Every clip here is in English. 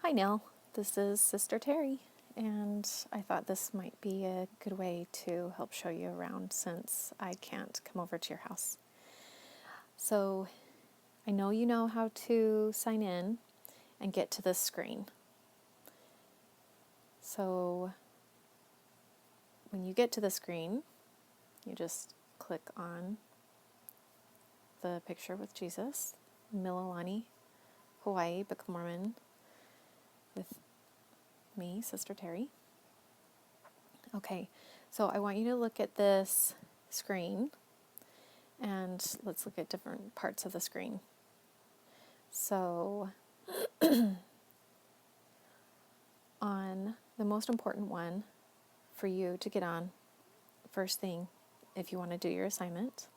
Hi Neil, this is Sister Terry, and I thought this might be a good way to help show you around since I can't come over to your house. So I know you know how to sign in and get to this screen. So when you get to the screen, you just click on the picture with Jesus, Mililani, Hawaii, Book of Mormon, with me, Sister Terry. Okay, so I want you to look at this screen, and let's look at different parts of the screen. So on the most important one for you to get on, first thing, if you want to do your assignment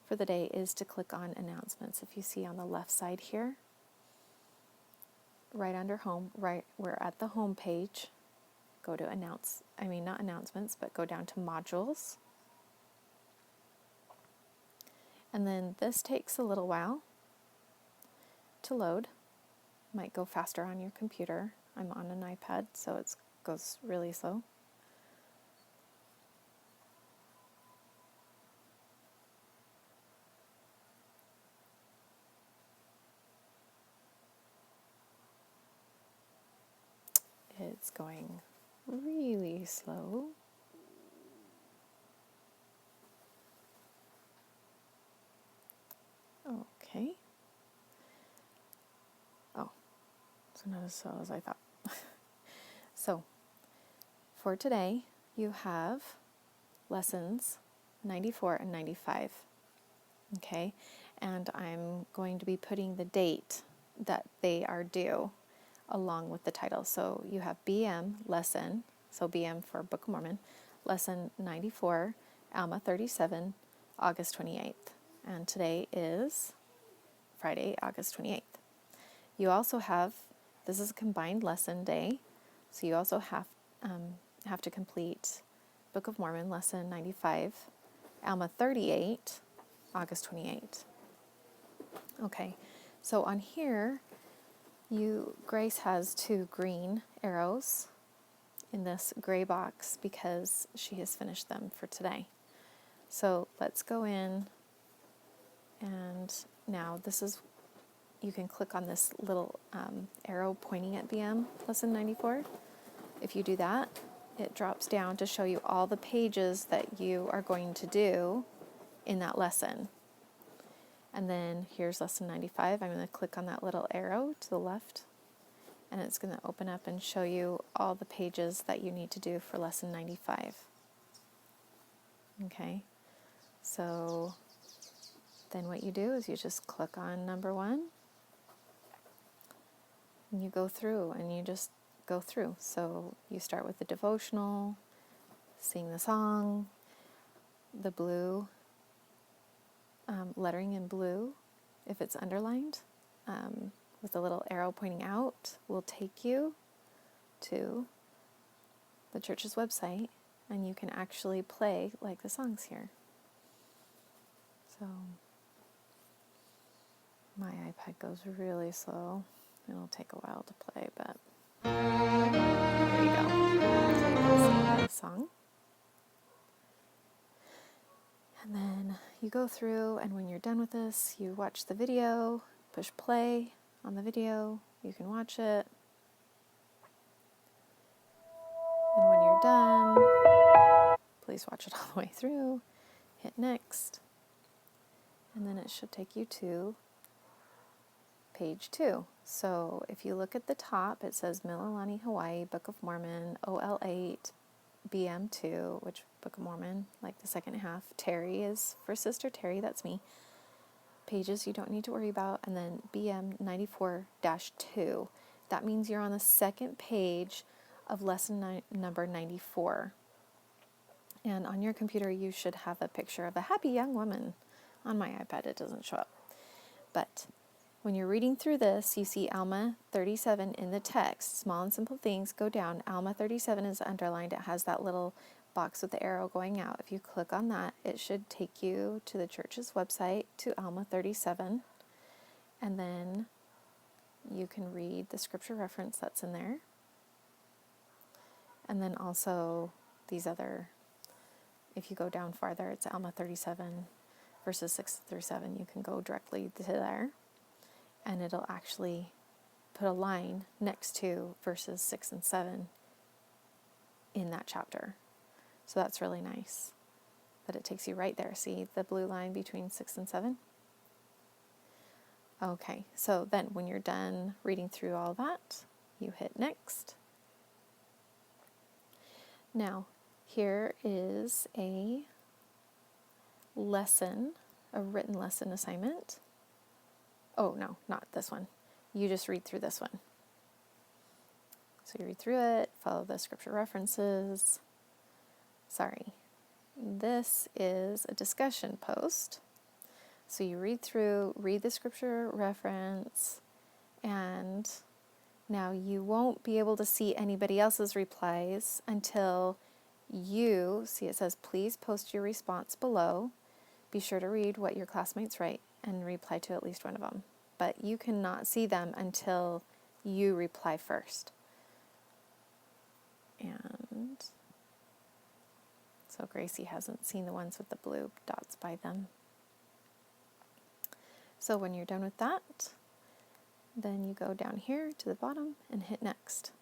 for the day, is to click on announcements. If you see on the left side here, right under home, we're at the home page. Go to not announcements, but go down to modules. And then this takes a little while to load. Might go faster on your computer. I'm on an iPad, so it goes really slow. It's going really slow. Okay. Oh, so not as slow as I thought. So, for today, you have lessons 94 and 95. Okay? And I'm going to be putting the date that they are due along with the title. So you have BM lesson, so BM for Book of Mormon, lesson 94, Alma 37, August 28th. And today is Friday, August 28th. You also have, this is a combined lesson day, so you also have to complete Book of Mormon, lesson 95, Alma 38, August 28th. Okay, so on here, Grace has 2 green arrows in this gray box because she has finished them for today. So let's go in, and now you can click on this little arrow pointing at BM lesson 94. If you do that, it drops down to show you all the pages that you are going to do in that lesson. And then here's lesson 95. I'm going to click on that little arrow to the left, and it's going to open up and show you all the pages that you need to do for lesson 95. Okay, so then what you do is you just click on number 1, and you go through, and you just go through. So you start with the devotional, sing the song, the blue, lettering in blue, if it's underlined, with a little arrow pointing out, will take you to the church's website, and you can actually play like the songs here. So my iPad goes really slow. It'll take a while to play, but there you go. So you can sing the song. And then you go through, and when you're done with this, you watch the video, push play on the video, you can watch it. And when you're done, please watch it all the way through, hit next, and then it should take you to page 2. So if you look at the top, it says Mililani, Hawaii, Book of Mormon, OL8, BM2, which Book of Mormon, like the second half. Terry is for Sister Terry, that's me. Pages you don't need to worry about. And then BM 94-2. That means you're on the second page of lesson number 94. And on your computer, you should have a picture of a happy young woman. On my iPad, it doesn't show up. But when you're reading through this, you see Alma 37 in the text. Small and simple things go down. Alma 37 is underlined. It has that little box with the arrow going out. If you click on that, it should take you to the church's website, to Alma 37. And then you can read the scripture reference that's in there. And then also these other, if you go down farther, it's Alma 37 verses 6 through 7. You can go directly to there, and it'll actually put a line next to verses 6 and 7 in that chapter. So that's really nice that it takes you right there. See the blue line between 6 and 7? Okay, so then when you're done reading through all that, you hit next. Now, here is a lesson, a written lesson assignment. Oh, no, not this one. You just read through this one. So you read through it, follow the scripture references. Sorry, this is a discussion post. So you read through, read the scripture reference, and now you won't be able to see anybody else's replies until you see it says, please post your response below. Be sure to read what your classmates write and reply to at least one of them. But you cannot see them until you reply first. And so Gracie hasn't seen the ones with the blue dots by them. So when you're done with that, then you go down here to the bottom and hit next.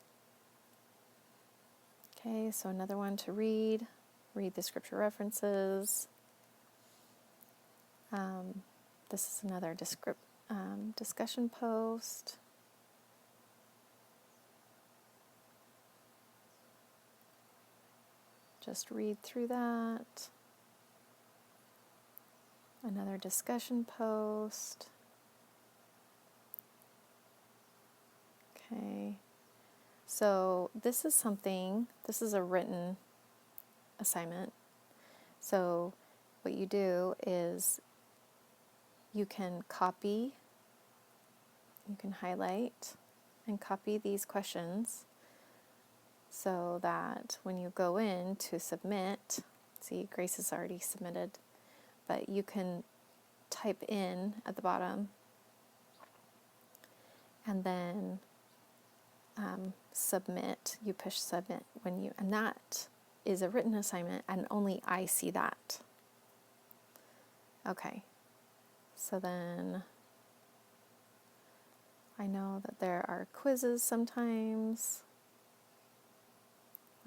Okay, so another one to read the scripture references. This is another discussion post. Just read through that. Another discussion post. Okay. So this is a written assignment. So what you do is you can highlight and copy these questions so that when you go in to submit, see, Grace has already submitted, but you can type in at the bottom and then submit. You push submit and that is a written assignment, and only I see that. Okay, so then I know that there are quizzes sometimes.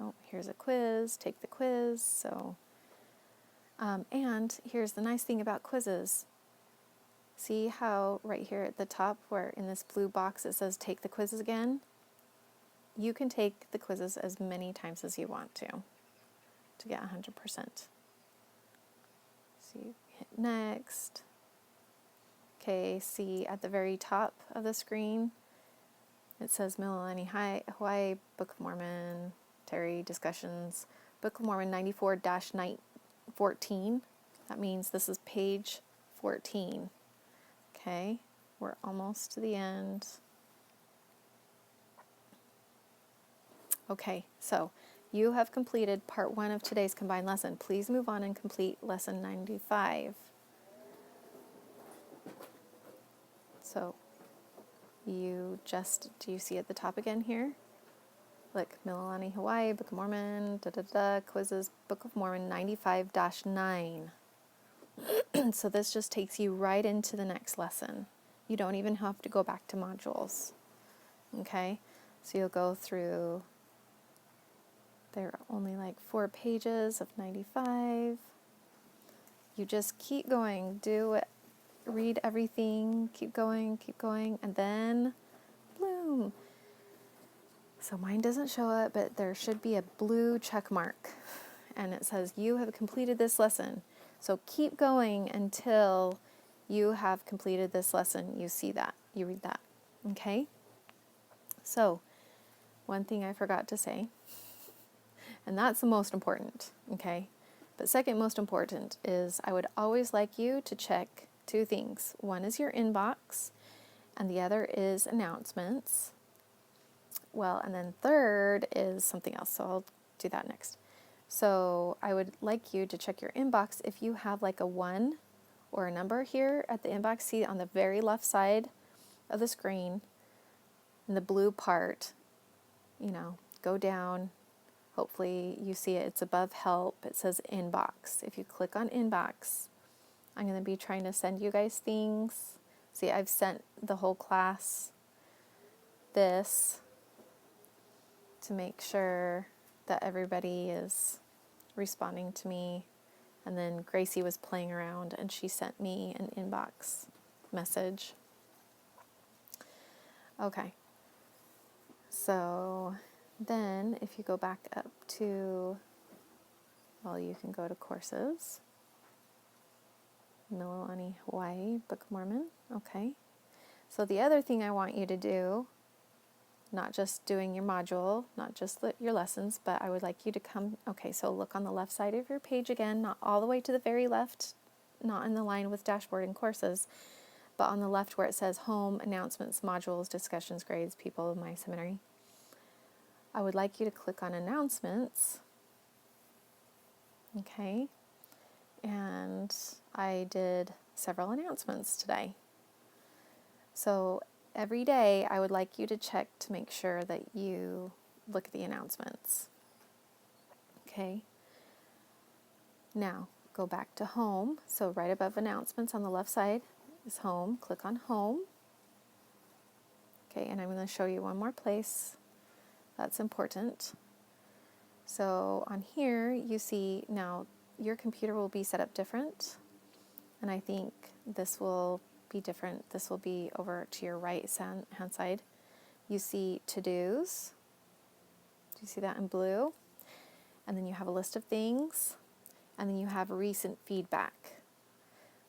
Oh, here's a quiz, take the quiz. So, and here's the nice thing about quizzes. See how right here at the top where in this blue box it says take the quizzes again? You can take the quizzes as many times as you want to get 100%. So you hit next. Okay, see at the very top of the screen, it says Mililani Hawaii, Book of Mormon, Terry Discussions, Book of Mormon 94-14. That means this is page 14. Okay, we're almost to the end. Okay, so you have completed part 1 of today's combined lesson. Please move on and complete lesson 95. So do you see at the top again here? Look, Mililani Hawaii, Book of Mormon, quizzes, Book of Mormon 95-9. So this just takes you right into the next lesson. You don't even have to go back to modules. Okay? So you'll go through, there are only like 4 pages of 95. You just keep going, read everything, keep going, and then, bloom. So mine doesn't show it, but there should be a blue check mark, and it says you have completed this lesson. So keep going until you have completed this lesson. You see that, you read that, okay? So one thing I forgot to say, and that's the most important, okay? But second most important is I would always like you to check 2 things. One is your inbox, and the other is announcements. Well, and then third is something else, so I'll do that next. So I would like you to check your inbox if you have like a 1 or a number here at the inbox. See on the very left side of the screen, In the blue part, go down. Hopefully you see it. It's above help. It says inbox. If you click on inbox, I'm going to be trying to send you guys things. See, I've sent the whole class this to make sure that everybody is responding to me. And then Gracie was playing around and she sent me an inbox message. Okay. So then if you go back up to, you can go to courses. Mililani, Hawaii, Book of Mormon. Okay. So the other thing I want you to do, not just doing your module, not just your lessons, but I would like you to come, so look on the left side of your page again, not all the way to the very left, not in the line with dashboard and courses, but on the left where it says home, announcements, modules, discussions, grades, people of my seminary. I would like you to click on announcements. Okay. And I did several announcements today. So every day I would like you to check to make sure that you look at the announcements. Okay. Now go back to home. So right above announcements on the left side is home. Click on home. Okay, and I'm going to show you one more place that's important. So on here you see now your computer will be set up different. And I think this will be different. This will be over to your right hand side. You see to-dos. Do you see that in blue? And then you have a list of things. And then you have recent feedback.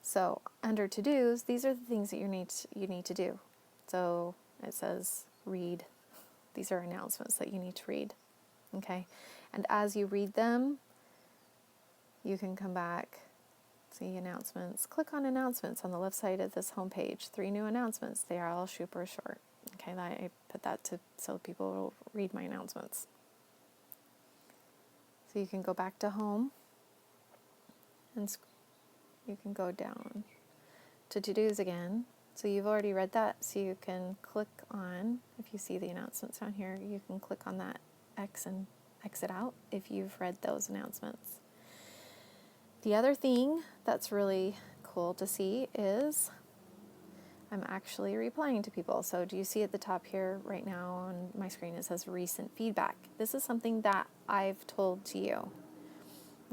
So under to-dos, these are the things that you need to do. So it says read. These are announcements that you need to read. Okay? And as you read them, you can come back, see announcements. Click on announcements on the left side of this homepage. 3 new announcements. They are all super short. Okay, I put that so people will read my announcements. So you can go back to home and you can go down to to-dos again. So you've already read that, so you can click on, if you see the announcements down here, you can click on that X and exit out if you've read those announcements. The other thing that's really cool to see is I'm actually replying to people. So do you see at the top here right now on my screen it says recent feedback. This is something that I've told to you.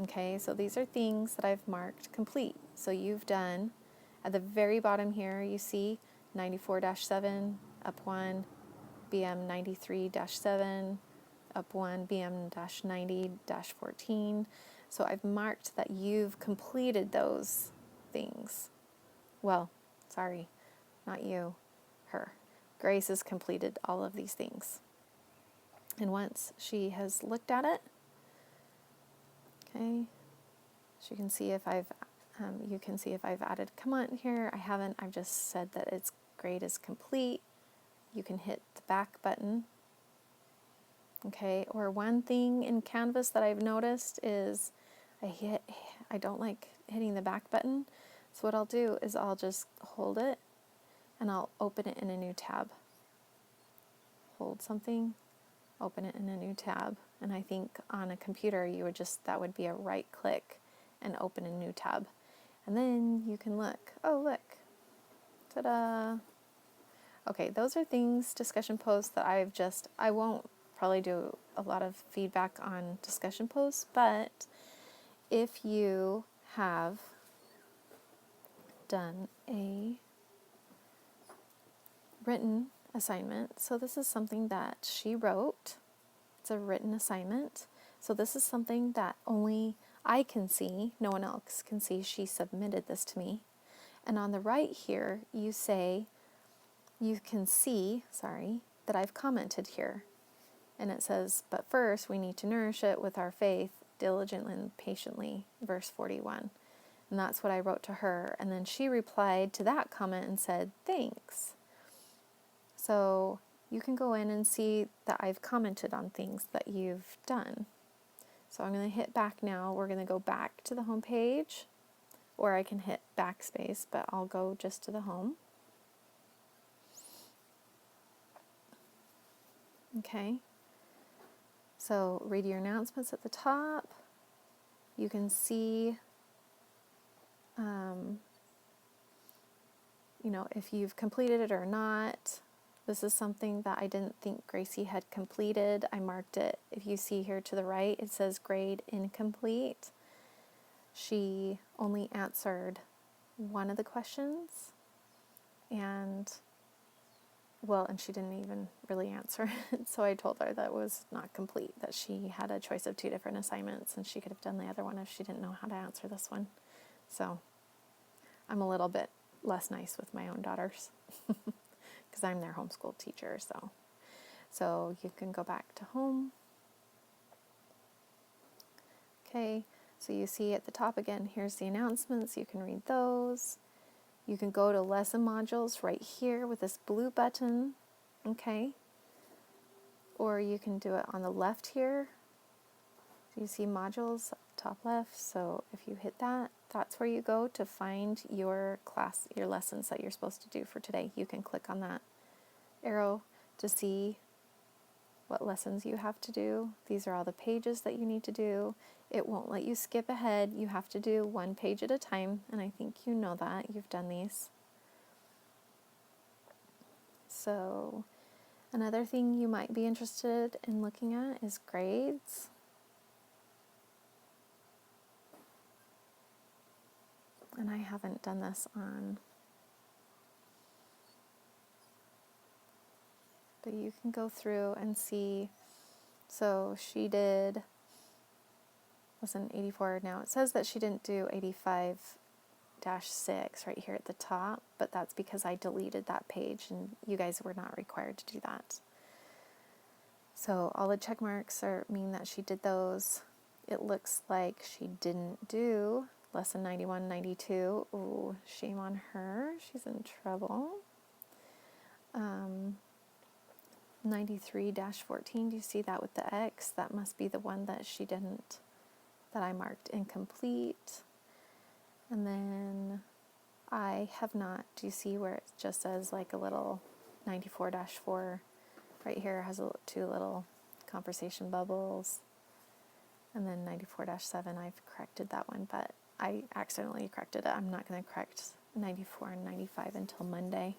Okay, so these are things that I've marked complete. So you've done, at the very bottom here you see 94-7, up 1, BM 93-7, up 1, BM-90-14. So I've marked that you've completed those things. Well, sorry, not you, her. Grace has completed all of these things. And once she has looked at it, okay, she can see if you can see if I've added a comment here. I haven't. I've just said that its grade is complete. You can hit the back button. Okay, or one thing in Canvas that I've noticed is I don't like hitting the back button. So what I'll do is I'll just hold it and I'll open it in a new tab. Hold something, open it in a new tab. And I think on a computer that would be a right click and open a new tab. And then you can look. Oh, look. Ta-da. Okay, those are things, discussion posts that I won't probably do a lot of feedback on discussion posts, but if you have done a written assignment, so this is something that she wrote. It's a written assignment. So this is something that only I can see, no one else can see. She submitted this to me. And on the right here, you can see, that I've commented here. And it says, but first we need to nourish it with our faith diligently and patiently, verse 41. And that's what I wrote to her. And then she replied to that comment and said, thanks. So you can go in and see that I've commented on things that you've done. So I'm going to hit back now. We're going to go back to the home page, or I can hit backspace, but I'll go just to the home. Okay, so read your announcements at the top. You can see, if you've completed it or not. This is something that I didn't think Gracie had completed. I marked it. If you see here to the right, it says grade incomplete. She only answered one of the questions, and she didn't even really answer it. So I told her that was not complete, that she had a choice of 2 different assignments and she could have done the other one if she didn't know how to answer this one. So I'm a little bit less nice with my own daughters because I'm their homeschool teacher. So you can go back to home. Okay, so you see at the top again, here's the announcements. You can read those. You can go to lesson modules right here with this blue button, okay? Or you can do it on the left here. So you see modules, top left. So if you hit that, that's where you go to find your class, your lessons that you're supposed to do for today. You can click on that arrow to see what lessons you have to do. These are all the pages that you need to do. It won't let you skip ahead. You have to do 1 page at a time, and I think you know that. You've done these. So another thing you might be interested in looking at is grades. And I haven't done this on, but you can go through and see. So she did lesson 84. Now it says that she didn't do 85-6 right here at the top, but that's because I deleted that page and you guys were not required to do that. So all the check marks mean that she did those. It looks like she didn't do lesson 91, 92. Ooh, shame on her. She's in trouble. 93-14, do you see that with the X? That must be the one that she didn't, that I marked incomplete. And then I have not, do you see where it just says like a little 94-4 right here has 2 little conversation bubbles. And then 94-7, I've corrected that one, but I accidentally corrected it. I'm not going to correct 94 and 95 until Monday.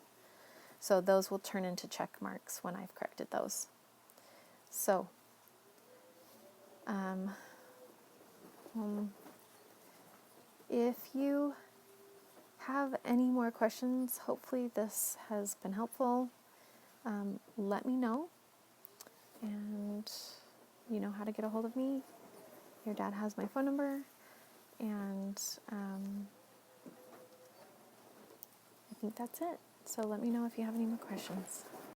So those will turn into check marks when I've corrected those. So, if you have any more questions, hopefully this has been helpful. Let me know. And you know how to get a hold of me. Your dad has my phone number. And I think that's it. So let me know if you have any more questions.